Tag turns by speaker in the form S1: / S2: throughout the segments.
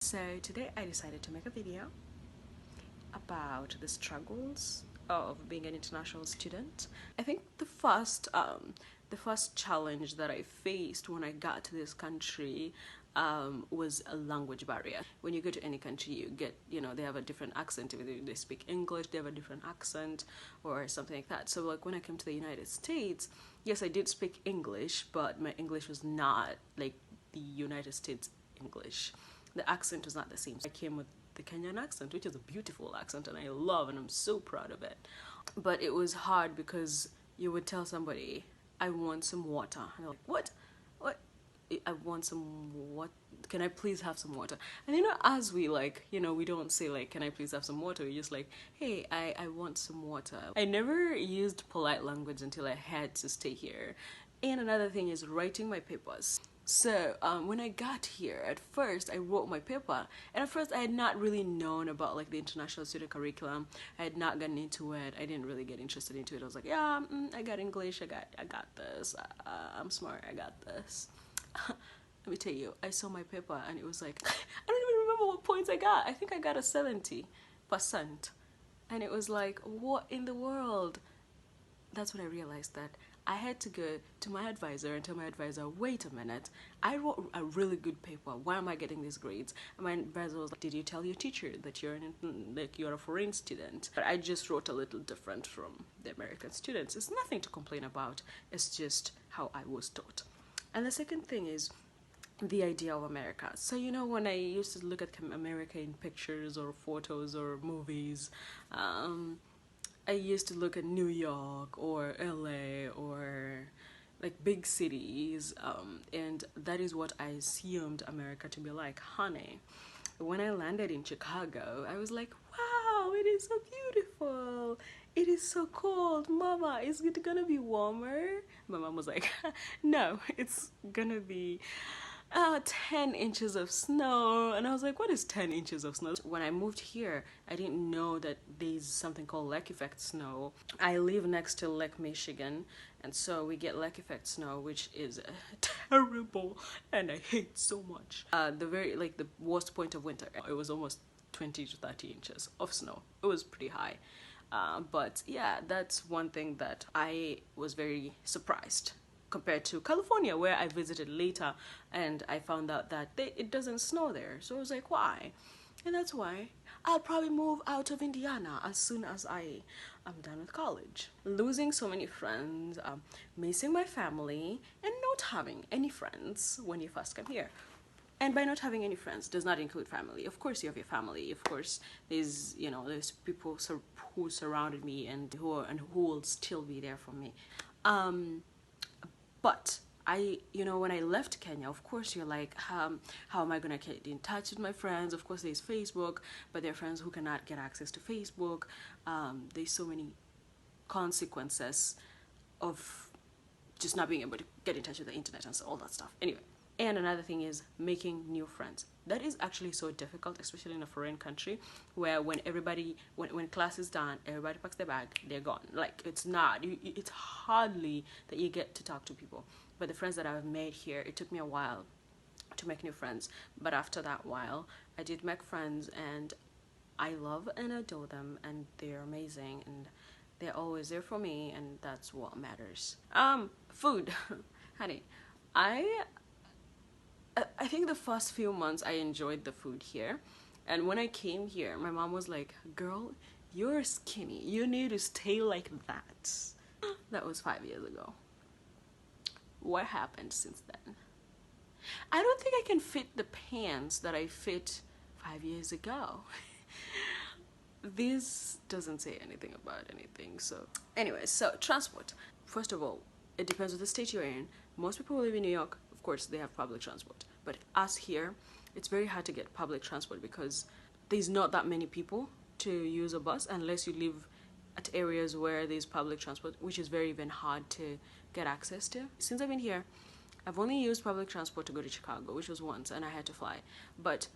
S1: So today I decided to make a video about the struggles of being an international student. I think the first challenge that I faced when I got to this country was a language barrier. When you go to any country, you get, they have a different accent. If they speak English, they have a different accent or something like that. So like when I came to the United States, yes, I did speak English, but my English was not like the United States English. The accent was not the same. I came with the Kenyan accent, which is a beautiful accent and I love and I'm so proud of it. But it was hard because you would tell somebody, I want some water. And they're like, what? What? I want some what? Can I please have some water? And as we we don't say like, can I please have some water? We just like, hey, I want some water. I never used polite language until I had to stay here. And another thing is writing my papers. So when I got here, at first I wrote my paper, and at first I had not really known about like the international student curriculum. I had not gotten into it. I didn't really get interested into it. I was like, yeah, I got English. I got this. I'm smart. I got this. Let me tell you, I saw my paper and it was like I don't even remember what points I got. I think I got a 70%, and it was like, what in the world? That's when I realized that I had to go to my advisor and tell my advisor, wait a minute, I wrote a really good paper. Why am I getting these grades? And my advisor was like, did you tell your teacher that you're a foreign student? But I just wrote a little different from the American students. It's nothing to complain about. It's just how I was taught. And the second thing is the idea of America. So when I used to look at America in pictures or photos or movies, I used to look at New York or LA or like big cities, and that is what I assumed America to be like. Honey, when I landed in Chicago, I was like, wow, it is so beautiful. It is so cold. Mama, is it gonna be warmer? My mom was like, no, it's gonna be 10 inches of snow. And I was like, what is 10 inches of snow? When I moved here, I didn't know that there's something called lake effect snow. I live next to Lake Michigan, and so we get lake effect snow, which is terrible and I hate so much. The worst point of winter, it was almost 20 to 30 inches of snow. It was pretty high. But yeah, that's one thing that I was very surprised compared to California, where I visited later and I found out that it doesn't snow there. So I was like, why? And that's why I'll probably move out of Indiana as soon as I am done with college. Losing so many friends, missing my family, and not having any friends when you first come here. And by not having any friends does not include family. Of course you have your family. Of course there's people who surrounded me and who will still be there for me. But when I left Kenya, of course you're like, how am I gonna get in touch with my friends? Of course there's Facebook, but there are friends who cannot get access to Facebook. There's so many consequences of just not being able to get in touch with the internet and all that stuff. Anyway, and another thing is making new friends. That is actually so difficult, especially in a foreign country where when class is done, everybody packs their bag, they're gone. Like it's hardly that you get to talk to people. But the friends that I've made here, it took me a while to make new friends. But after that while, I did make friends and I love and adore them and they're amazing and they're always there for me, and that's what matters. Food. Honey, I think the first few months I enjoyed the food here, and when I came here my mom was like, girl, you're skinny, you need to stay like that. That was 5 years ago. What happened since then? I don't think I can fit the pants that I fit 5 years ago. This doesn't say anything about anything. So anyway, so transport. First of all, it depends on the state you're in. Most people who live in New York, of course, they have public transport. But us here, it's very hard to get public transport because there's not that many people to use a bus unless you live at areas where there's public transport, which is very even hard to get access to. Since I've been here, I've only used public transport to go to Chicago, which was once, and I had to fly. But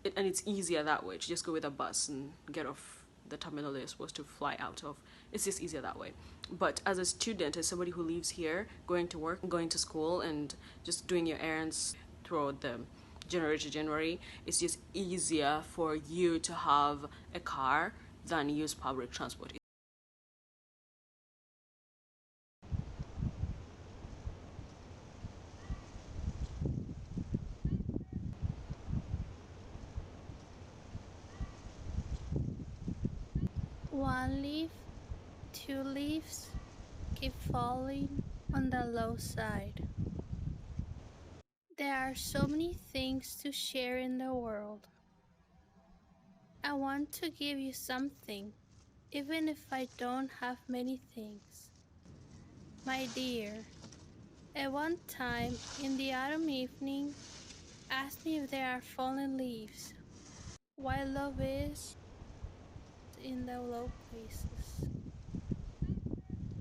S1: it's easier that way to just go with a bus and get off the terminal they're supposed to fly out of. It's just easier that way. But as a student, as somebody who lives here, going to work, going to school, and just doing your errands throughout the January to January, it's just easier for you to have a car than use public transport.
S2: One leaf, two leaves keep falling on the low side. There are so many things to share in the world. I want to give you something, even if I don't have many things. My dear, at one time in the autumn evening, ask me if there are fallen leaves. Why love is in the low places.